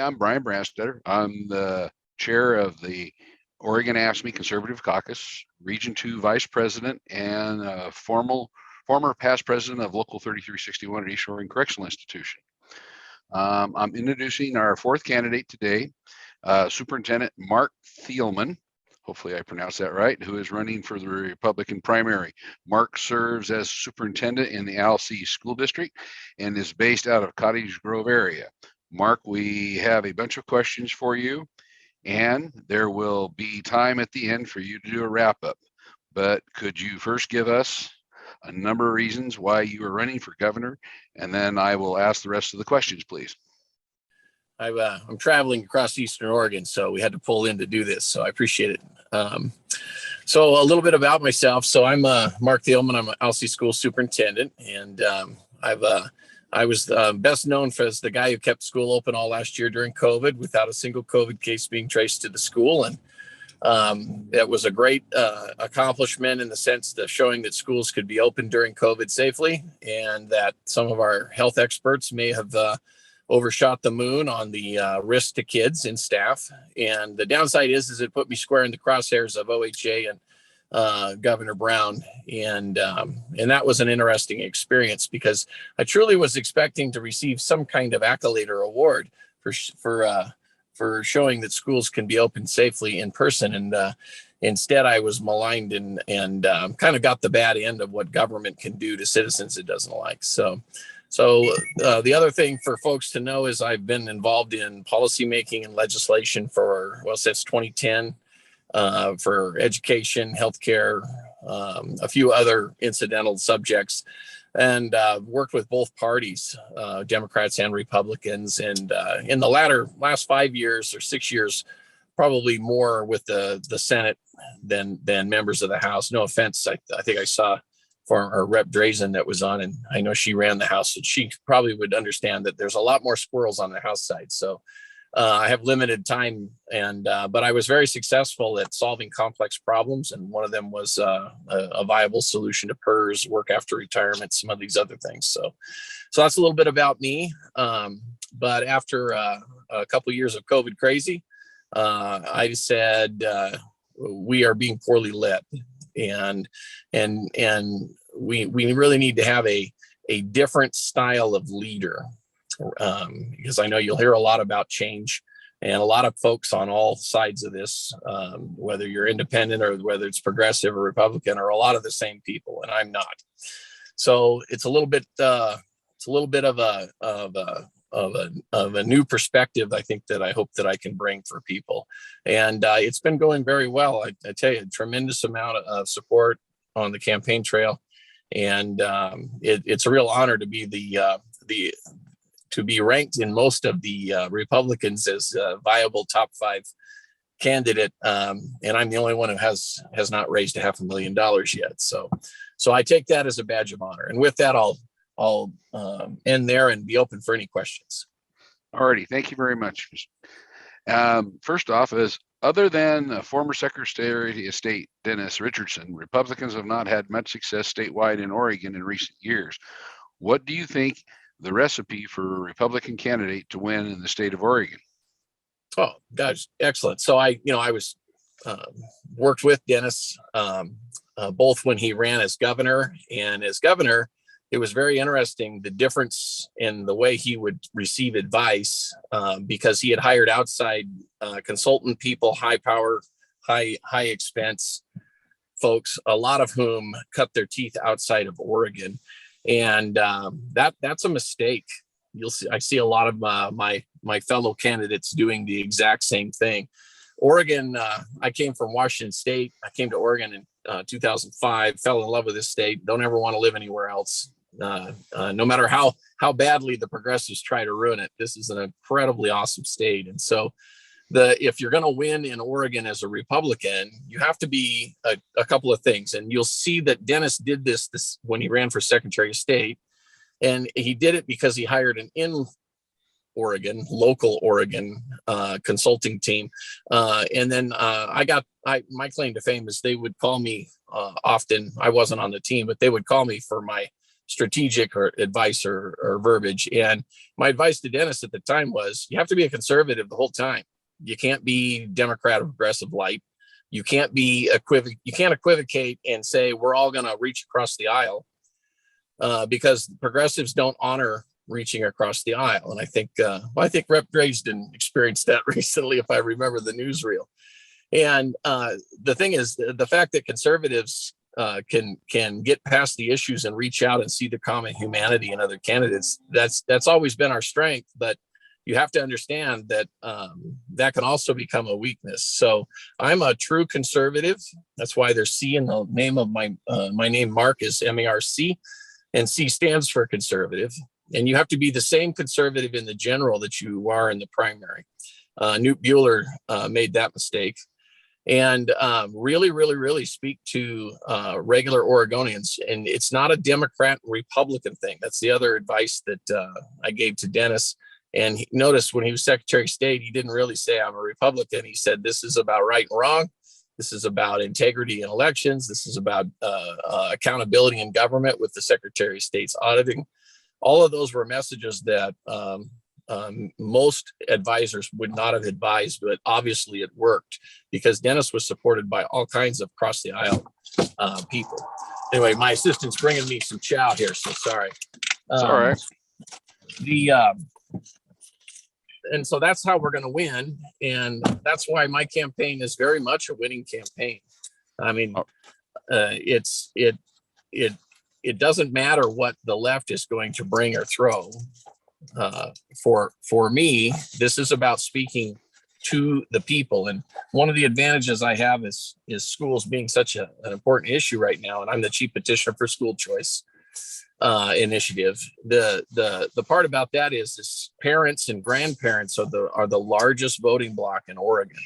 I'm Brian Branstetter. I'm the chair of the Oregon AFSCME Conservative Caucus, Region 2 Vice President, and former past president of Local 3361 at East Oregon Correctional Institution. I'm introducing our fourth candidate today, Superintendent Marc Thielman. Hopefully I pronounced that right, who is running for the Republican primary. Marc serves as superintendent in the LC School District and is based out of Cottage Grove area. Marc, we have a bunch of questions for you, and there will be time at the end for you to do a wrap up. But could you first give us a number of reasons why you are running for governor, and then I will ask the rest of the questions, please. I'm traveling across Eastern Oregon, so we had to pull in to do this, so I appreciate it. So a little bit about myself. So I'm Marc Thielman. I'm an LC school superintendent, and I was best known as the guy who kept school open all last year during COVID without a single COVID case being traced to the school. And it was a great accomplishment in the sense of showing that schools could be open during COVID safely, and that some of our health experts may have overshot the moon on the risk to kids and staff. And the downside is it put me square in the crosshairs of OHA and Governor Brown. And that was an interesting experience, because I truly was expecting to receive some kind of accolade or award for showing that schools can be open safely in person. And instead I was maligned and kind of got the bad end of what government can do to citizens it doesn't like. So the other thing for folks to know is I've been involved in policymaking and legislation since 2010 for education, healthcare, a few other incidental subjects, and worked with both parties, Democrats and Republicans. And in the last 5 years or 6 years, probably more with the Senate than members of the House. No offense. I think I saw our Rep. Drazen that was on, and I know she ran the House, and she probably would understand that there's a lot more squirrels on the House side. So I have limited time, but I was very successful at solving complex problems, and one of them was a viable solution to PERS, work after retirement, some of these other things. So that's a little bit about me. But after a couple of years of COVID crazy, I said we are being poorly led. And we really need to have a different style of leader, because I know you'll hear a lot about change, and a lot of folks on all sides of this, whether you're independent or whether it's progressive or Republican, are a lot of the same people, and I'm not. So it's a little bit of a new perspective, I think, that I hope that I can bring for people. And it's been going very well. I tell you, a tremendous amount of support on the campaign trail. And it's a real honor to be to be ranked in most of the Republicans as a viable top 5 candidate. And I'm the only one who has not raised $500,000 yet. So I take that as a badge of honor. And with that, I'll end there and be open for any questions. Alrighty, thank you very much. First off, other than former Secretary of State Dennis Richardson, Republicans have not had much success statewide in Oregon in recent years. What do you think the recipe for a Republican candidate to win in the state of Oregon? Oh, gosh, excellent. So I was worked with Dennis both when he ran as governor, and as governor, it was very interesting, the difference in the way he would receive advice, because he had hired outside consultant people, high power, high expense folks, a lot of whom cut their teeth outside of Oregon. And that's a mistake. You'll see, I see a lot of my fellow candidates doing the exact same thing. Oregon, I came from Washington State. I came to Oregon in 2005, fell in love with this state, don't ever want to live anywhere else. No matter how badly the progressives try to ruin it, this is an incredibly awesome state. And so if you're going to win in Oregon as a Republican, you have to be a couple of things. And you'll see that Dennis did this when he ran for Secretary of State. And he did it because he hired an local Oregon consulting team. And then my claim to fame is they would call me often. I wasn't on the team, but they would call me for my strategic or advice or verbiage. And my advice to Dennis at the time was, you have to be a conservative the whole time. You can't be Democrat or progressive light. You can't equivocate and say we're all going to reach across the aisle, because progressives don't honor reaching across the aisle. And I think Rep. Graysden experienced that recently, if I remember the newsreel. And the thing is, the fact that conservatives can get past the issues and reach out and see the common humanity in other candidates, that's always been our strength. But you have to understand that that can also become a weakness. So I'm a true conservative. That's why there's C in the name of my name. Mark is MARC, and C stands for conservative. And you have to be the same conservative in the general that you are in the primary. Newt Bueller made that mistake. And really speak to regular Oregonians. And it's not a Democrat Republican thing. That's the other advice that I gave to Dennis. And notice when he was Secretary of State, he didn't really say I'm a Republican. He said this is about right and wrong. This is about integrity in elections. This is about accountability in government with the Secretary of State's auditing. All of those were messages that most advisors would not have advised, but obviously it worked because Dennis was supported by all kinds of across the aisle people. Anyway, my assistant's bringing me some chow here, so sorry. It's all right. And so that's how we're going to win, and that's why my campaign is very much a winning campaign. I mean, it doesn't matter what the left is going to bring or throw. For me, this is about speaking to the people. And one of the advantages I have is schools being such an important issue right now. And I'm the chief petitioner for school choice initiative. The part about that is parents and grandparents are the largest voting bloc in Oregon.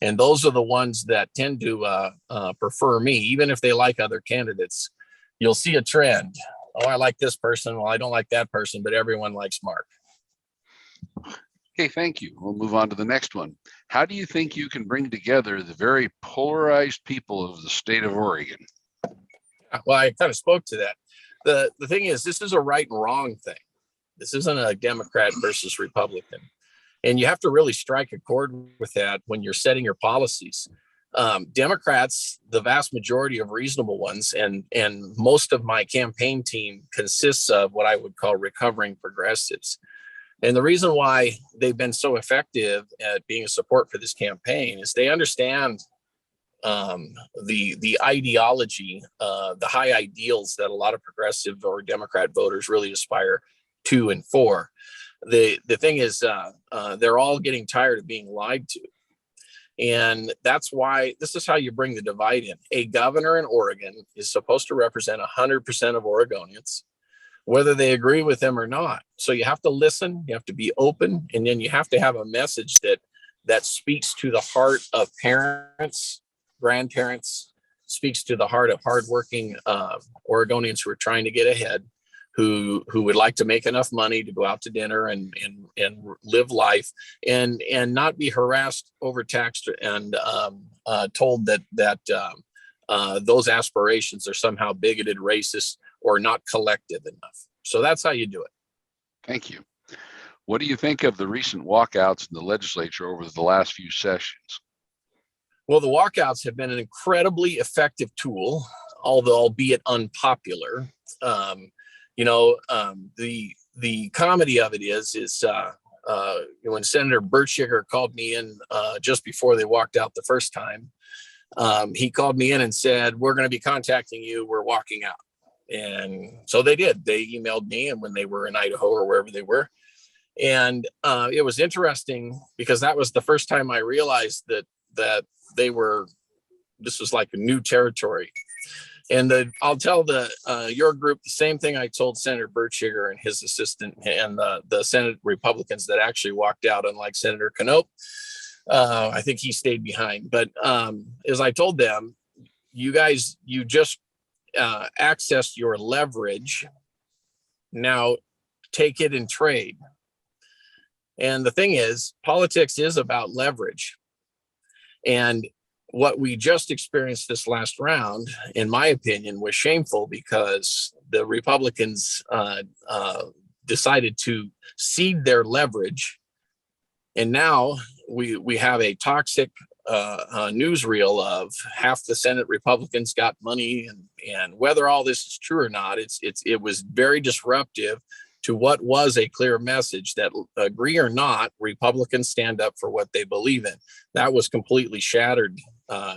And those are the ones that tend to prefer me, even if they like other candidates. You'll see a trend. Oh, I like this person. Well, I don't like that person, but everyone likes Mark. Okay, thank you. We'll move on to the next one. How do you think you can bring together the very polarized people of the state of Oregon? Well, I kind of spoke to that. The thing is, this is a right and wrong thing. This isn't a Democrat versus Republican. And you have to really strike a chord with that when you're setting your policies. Democrats, the vast majority of reasonable ones, and most of my campaign team consists of what I would call recovering progressives. And the reason why they've been so effective at being a support for this campaign is they understand the ideology, the high ideals that a lot of progressive or Democrat voters really aspire to and for. The thing is, they're all getting tired of being lied to. And that's why this is how you bring the divide in. A governor in Oregon is supposed to represent 100% of Oregonians, whether they agree with them or not. So you have to listen, you have to be open, and then you have to have a message that speaks to the heart of parents, grandparents, speaks to the heart of hardworking Oregonians who are trying to get ahead, who would like to make enough money to go out to dinner and live life and not be harassed, overtaxed, and told that those aspirations are somehow bigoted, racist, or not collective enough. So that's how you do it. Thank you. What do you think of the recent walkouts in the legislature over the last few sessions? Well, the walkouts have been an incredibly effective tool, although albeit unpopular. The comedy of it is when Senator Bertschiger called me in just before they walked out the first time, he called me in and said, "We're going to be contacting you. We're walking out." And so they did. They emailed me, and when they were in Idaho or wherever they were. And it was interesting because that was the first time I realized that this was like a new territory. And I'll tell your group the same thing I told Senator Bertschiger and his assistant and the Senate Republicans that actually walked out, unlike Senator Knopp. I think he stayed behind. But as I told them, you guys, you just accessed your leverage. Now take it and trade. And the thing is, politics is about leverage. And what we just experienced this last round, in my opinion, was shameful because the Republicans decided to cede their leverage, and now we have a toxic newsreel of half the Senate Republicans got money, and whether all this is true or not, it was very disruptive to what was a clear message that, agree or not, Republicans stand up for what they believe in. That was completely shattered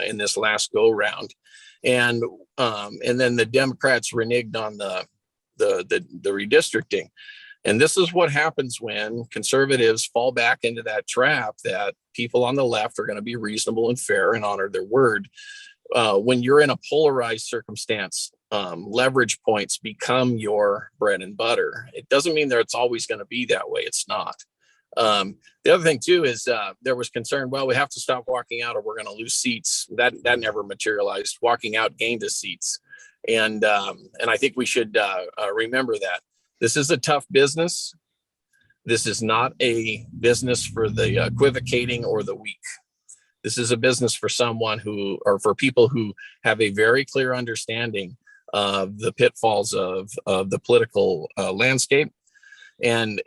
in this last go round, and then the Democrats reneged on the redistricting. And this is what happens when conservatives fall back into that trap that people on the left are going to be reasonable and fair and honor their word. When you're in a polarized circumstance, leverage points become your bread and butter. It doesn't mean that it's always going to be that way. It's not. The other thing too is there was concern, well, we have to stop walking out or we're going to lose seats. That never materialized. Walking out gained us seats. And I think we should remember that. This is a tough business. This is not a business for the equivocating or the weak. This is a business for for people who have a very clear understanding of the pitfalls of the political landscape, and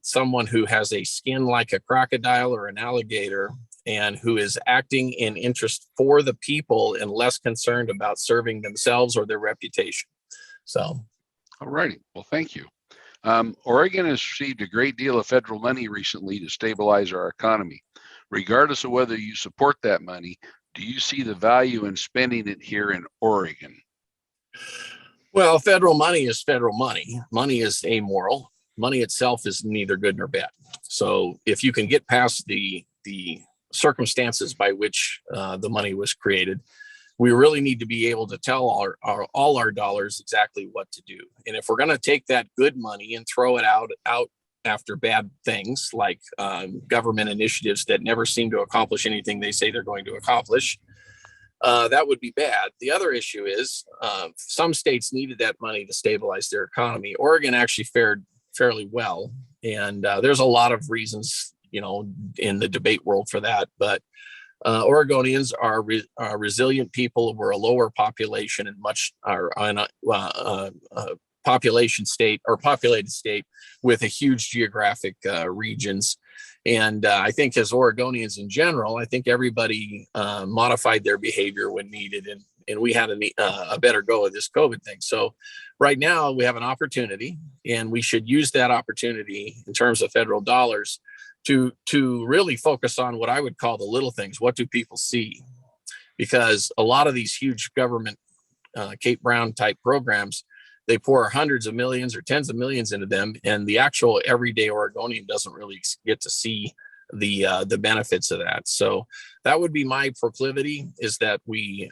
someone who has a skin like a crocodile or an alligator, and who is acting in interest for the people and less concerned about serving themselves or their reputation. So. All righty. Well, thank you. Oregon has received a great deal of federal money recently to stabilize our economy. Regardless of whether you support that money, do you see the value in spending it here in Oregon? Well, federal money is federal money. Money is amoral. Money itself is neither good nor bad. So if you can get past the circumstances by which the money was created, we really need to be able to tell all our dollars exactly what to do. And if we're going to take that good money and throw it out after bad things like government initiatives that never seem to accomplish anything they say they're going to accomplish, that would be bad. The other issue is some states needed that money to stabilize their economy. Oregon actually fared fairly well. And there's a lot of reasons, in the debate world for that. But Oregonians are resilient people. We're a lower population and population state or populated state with a huge geographic regions. And I think as Oregonians in general, I think everybody modified their behavior when needed. And we had a better go of this COVID thing. So right now we have an opportunity, and we should use that opportunity in terms of federal dollars to really focus on what I would call the little things. What do people see? Because a lot of these huge government Kate Brown type programs, they pour hundreds of millions or tens of millions into them, and the actual everyday Oregonian doesn't really get to see the benefits of that. So that would be my proclivity, is that we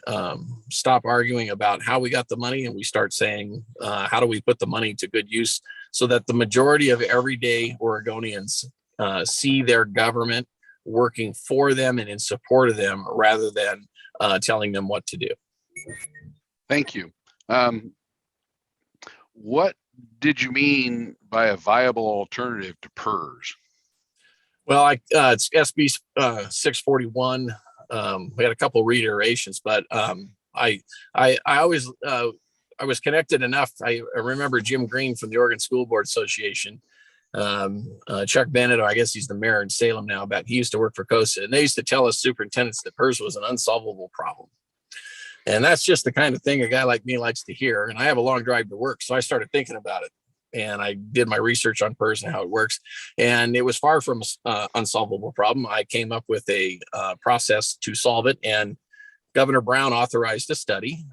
stop arguing about how we got the money and we start saying, how do we put the money to good use so that the majority of everyday Oregonians see their government working for them and in support of them rather than telling them what to do. Thank you. What did you mean by a viable alternative to PERS? Well, it's SB 641. We had a couple reiterations, but I always I was connected enough. I remember Jim Green from the Oregon School Board Association. Chuck Bennett, I guess he's the mayor in Salem now, but he used to work for COSA, and they used to tell us superintendents that PERS was an unsolvable problem. And that's just the kind of thing a guy like me likes to hear. And I have a long drive to work, so I started thinking about it. And I did my research on PERS and how it works. And it was far from an unsolvable problem. I came up with a process to solve it. And Governor Brown authorized a study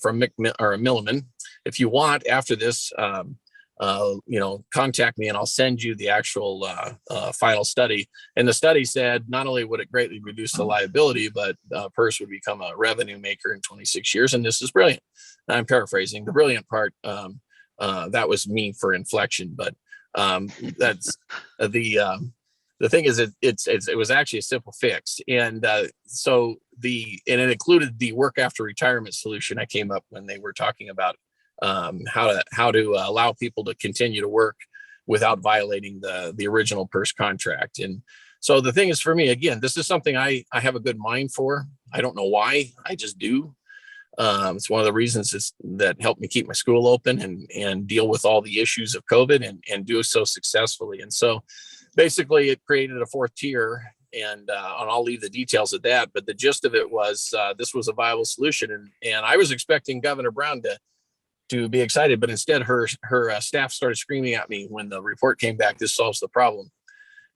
from Milliman. If you want, after this, contact me and I'll send you the actual final study. And the study said not only would it greatly reduce the liability, but PERS would become a revenue maker in 26 years. And this is brilliant. I'm paraphrasing. The brilliant part, that was me for inflection, but that's the thing is it was actually a simple fix. And so it included the work after retirement solution I came up when they were talking about how to allow people to continue to work without violating the original PERS contract. And so the thing is, for me, again, this is something I have a good mind for. I don't know why, I just do. It's one of the reasons that helped me keep my school open and deal with all the issues of COVID and do so successfully. And so basically it created a fourth tier, and I'll leave the details of that. But the gist of it was this was a viable solution. And I was expecting Governor Brown to be excited, but instead her staff started screaming at me when the report came back, this solves the problem.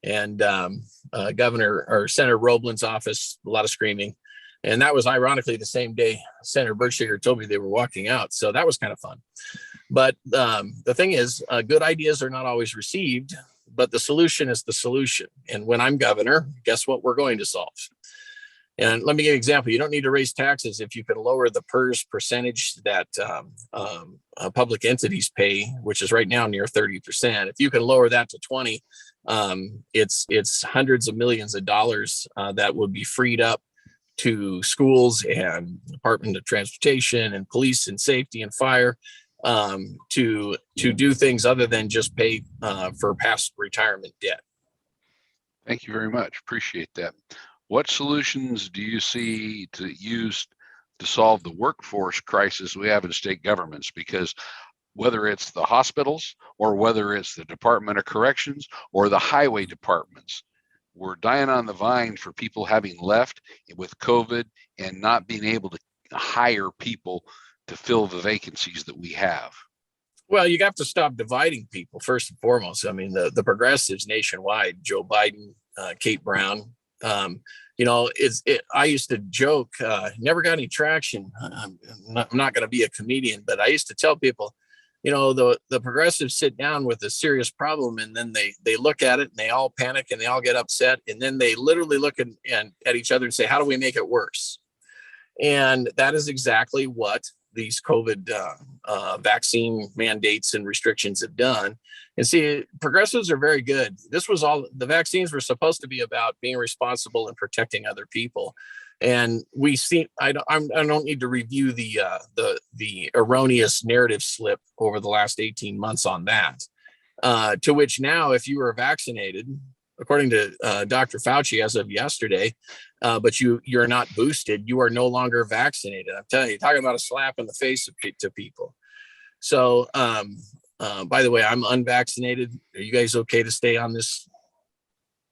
And Governor or Senator Roblin's office, a lot of screaming. And that was ironically the same day Senator Berkshire told me they were walking out. So that was kind of fun. But the thing is, good ideas are not always received, but the solution is the solution. And when I'm governor, guess what we're going to solve? And let me give you an example. You don't need to raise taxes if you can lower the PERS percentage that public entities pay, which is right now near 30%. If you can lower that to 20, it's hundreds of millions of dollars that would be freed up to schools and Department of Transportation and police and safety and fire to do things other than just pay for past retirement debt. Thank you very much. Appreciate that. What solutions do you see to use to solve the workforce crisis we have in state governments? Because whether it's the hospitals or whether it's the Department of Corrections or the highway departments, we're dying on the vine for people having left with COVID and not being able to hire people to fill the vacancies that we have. Well, you have to stop dividing people first and foremost. I mean, the progressives nationwide, Joe Biden, Kate Brown, I used to joke, never got any traction. I'm not going to be a comedian, but I used to tell people, the progressives sit down with a serious problem, and then they look at it and they all panic and they all get upset. And then they literally look at each other and say, how do we make it worse? And that is exactly what these COVID vaccine mandates and restrictions have done. And see, progressives are very good. The vaccines were supposed to be about being responsible and protecting other people. And we see, I don't need to review the erroneous narrative slip over the last 18 months on that. To which now, if you were vaccinated, according to Dr. Fauci as of yesterday, but you're not boosted, you are no longer vaccinated. I'm telling you, talking about a slap in the face to people. So, by the way, I'm unvaccinated. Are you guys okay to stay on this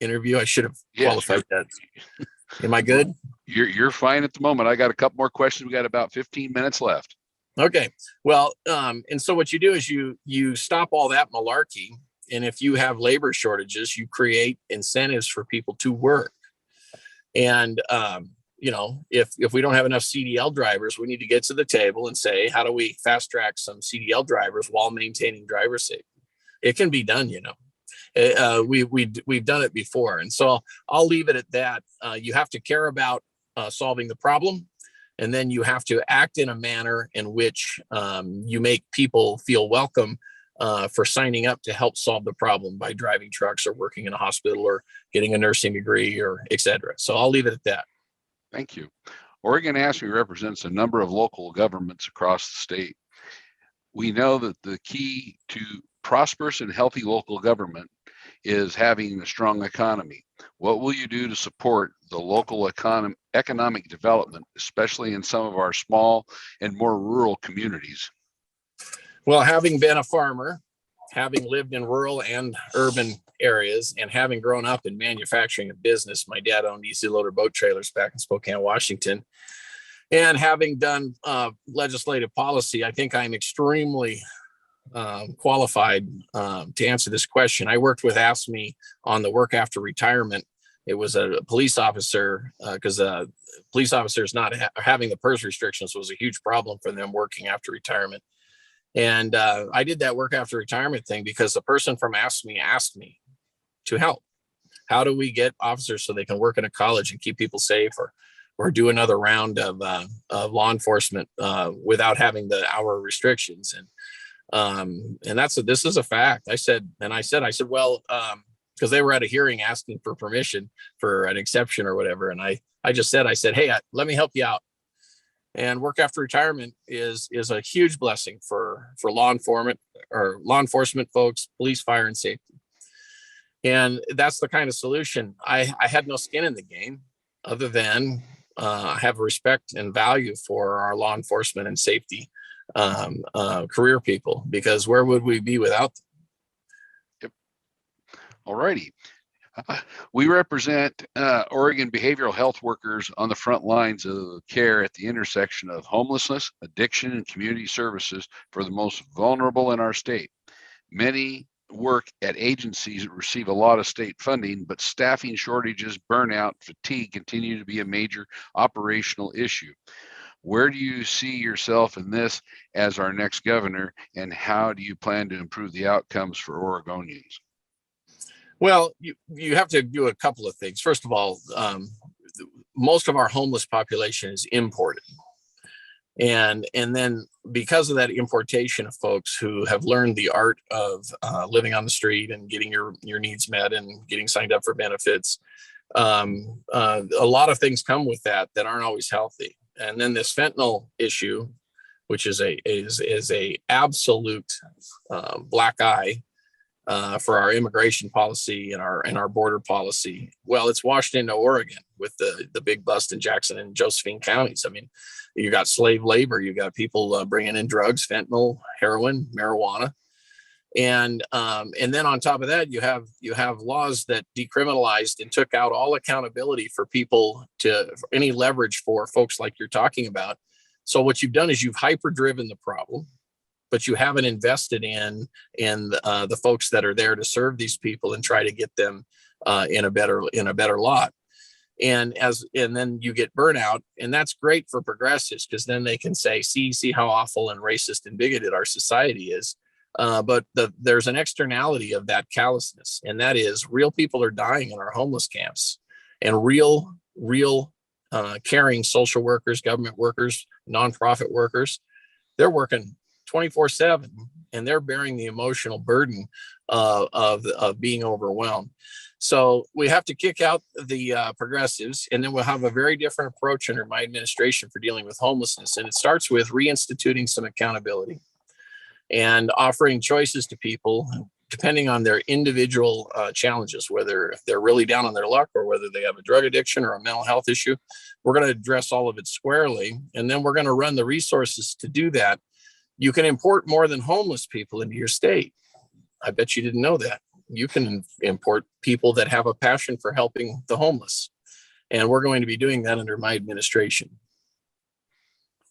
interview? I should have qualified that. Am I good? You're fine at the moment. I got a couple more questions. We got about 15 minutes left. Okay. Well, and so what you do is you stop all that malarkey. And if you have labor shortages, you create incentives for people to work. And, if we don't have enough CDL drivers, we need to get to the table and say, how do we fast track some CDL drivers while maintaining driver safety? It can be done, we've done it before. And so I'll leave it at that. You have to care about solving the problem. And then you have to act in a manner in which you make people feel welcome for signing up to help solve the problem by driving trucks or working in a hospital or getting a nursing degree or et cetera. So I'll leave it at that. Thank you. Oregon ASME represents a number of local governments across the state. We know that the key to prosperous and healthy local government is having a strong economy. What will you do to support the local economic development, especially in some of our small and more rural communities? Well, having been a farmer, having lived in rural and urban areas, and having grown up in manufacturing and business, my dad owned easy loader boat trailers back in Spokane, Washington, and having done legislative policy, I think I'm extremely qualified to answer this question. I worked with ASME on the work after retirement. It was a police officer because police officers not having the PERS restrictions was a huge problem for them working after retirement. And I did that work after retirement thing because the person from ASME asked me to help. How do we get officers so they can work in a college and keep people safe, or do another round of law enforcement without having the hour restrictions? And this is a fact. I said, well, because they were at a hearing asking for permission for an exception or whatever. And I said, hey, let me help you out. And work after retirement is a huge blessing for law enforcement folks, police, fire, and safety. And that's the kind of solution. I had no skin in the game other than have respect and value for our law enforcement and safety career people, because where would we be without them? Yep. All righty. We represent Oregon behavioral health workers on the front lines of care at the intersection of homelessness, addiction, and community services for the most vulnerable in our state. Many work at agencies that receive a lot of state funding, but staffing shortages, burnout, fatigue continue to be a major operational issue. Where do you see yourself in this as our next governor, and how do you plan to improve the outcomes for Oregonians? Well, you have to do a couple of things. First of all, most of our homeless population is imported. And then because of that importation of folks who have learned the art of living on the street and getting your needs met and getting signed up for benefits, a lot of things come with that aren't always healthy. And then this fentanyl issue, which is a absolute black eye for our immigration policy and our border policy. Well, it's washed into Oregon with the big bust in Jackson and Josephine counties. I mean, you got slave labor, you got people bringing in drugs, fentanyl, heroin, marijuana, and then on top of that, you have laws that decriminalized and took out all accountability for people for any leverage for folks like you're talking about. So what you've done is you've hyper-driven the problem, but you haven't invested in the folks that are there to serve these people and try to get them in a better lot. And then you get burnout, and that's great for progressives, because then they can say, see how awful and racist and bigoted our society is. But there's an externality of that callousness, and that is real people are dying in our homeless camps, and real caring social workers, government workers, nonprofit workers, they're working 24/7, and they're bearing the emotional burden of being overwhelmed. So we have to kick out the progressives, and then we'll have a very different approach under my administration for dealing with homelessness. And it starts with reinstituting some accountability and offering choices to people depending on their individual challenges, whether they're really down on their luck or whether they have a drug addiction or a mental health issue. We're going to address all of it squarely, and then we're going to run the resources to do that. You can import more than homeless people into your state. I bet you didn't know that. You can import people that have a passion for helping the homeless. And we're going to be doing that under my administration.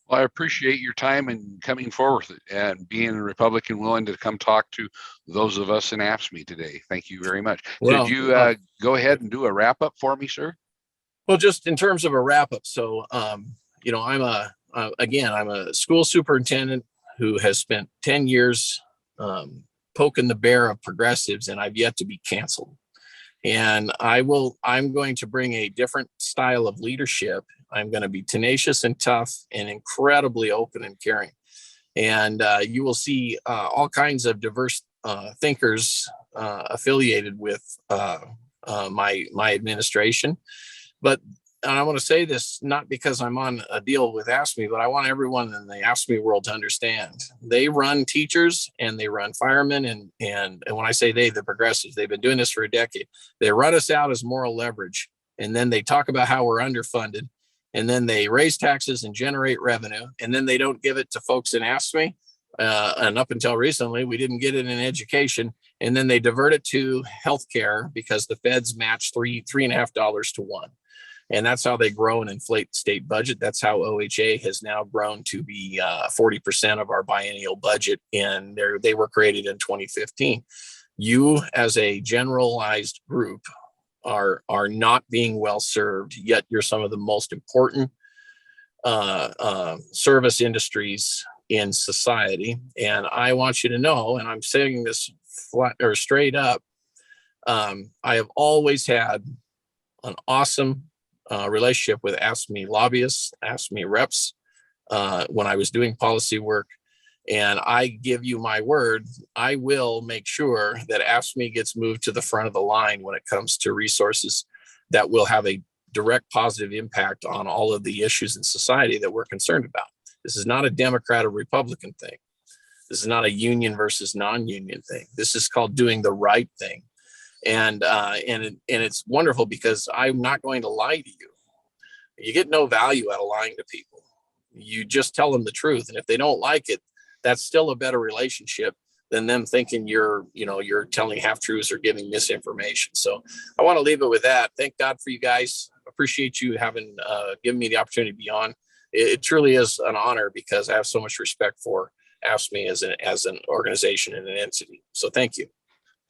Well, I appreciate your time and coming forward and being a Republican willing to come talk to those of us in AFSCME today. Thank you very much. Well, Could you go ahead and do a wrap up for me, sir? Well, just in terms of a wrap up. So, I'm a school superintendent who has spent 10 years poking the bear of progressives, and I've yet to be canceled. And I'm going to bring a different style of leadership. I'm going to be tenacious and tough and incredibly open and caring. And you will see all kinds of diverse thinkers affiliated with my administration. But and I want to say this not because I'm on a deal with AFSCME, but I want everyone in the AFSCME world to understand. They run teachers and they run firemen, and when I say they, the progressives, they've been doing this for a decade. They run us out as moral leverage, and then they talk about how we're underfunded, and then they raise taxes and generate revenue, and then they don't give it to folks in AFSCME. And up until recently, we didn't get it in education, and then they divert it to healthcare because the feds match $3.50 to 1. And that's how they grow and inflate the state budget. That's how OHA has now grown to be 40% of our biennial budget. And they were created in 2015. You, as a generalized group, are not being well served, yet you're some of the most important service industries in society. And I want you to know, and I'm saying this flat or straight up, I have always had an awesome relationship with AFSCME lobbyists, AFSCME reps, when I was doing policy work. And I give you my word, I will make sure that AFSCME gets moved to the front of the line when it comes to resources that will have a direct positive impact on all of the issues in society that we're concerned about. This is not a Democrat or Republican thing. This is not a union versus non-union thing. This is called doing the right thing. And it's wonderful because I'm not going to lie to you. You get no value out of lying to people. You just tell them the truth. And if they don't like it, that's still a better relationship than them thinking you're telling half truths or giving misinformation. So I want to leave it with that. Thank God for you guys. Appreciate you having given me the opportunity to be on. It truly is an honor because I have so much respect for AFSCME as an organization and an entity. So thank you.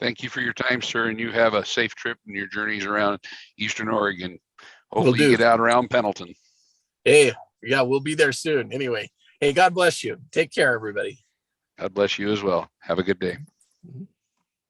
Thank you for your time, sir. And you have a safe trip in your journeys around Eastern Oregon. Will Hopefully you do. get out around Pendleton. Hey, yeah, we'll be there soon. Anyway, hey, God bless you. Take care, everybody. God bless you as well. Have a good day. Mhm.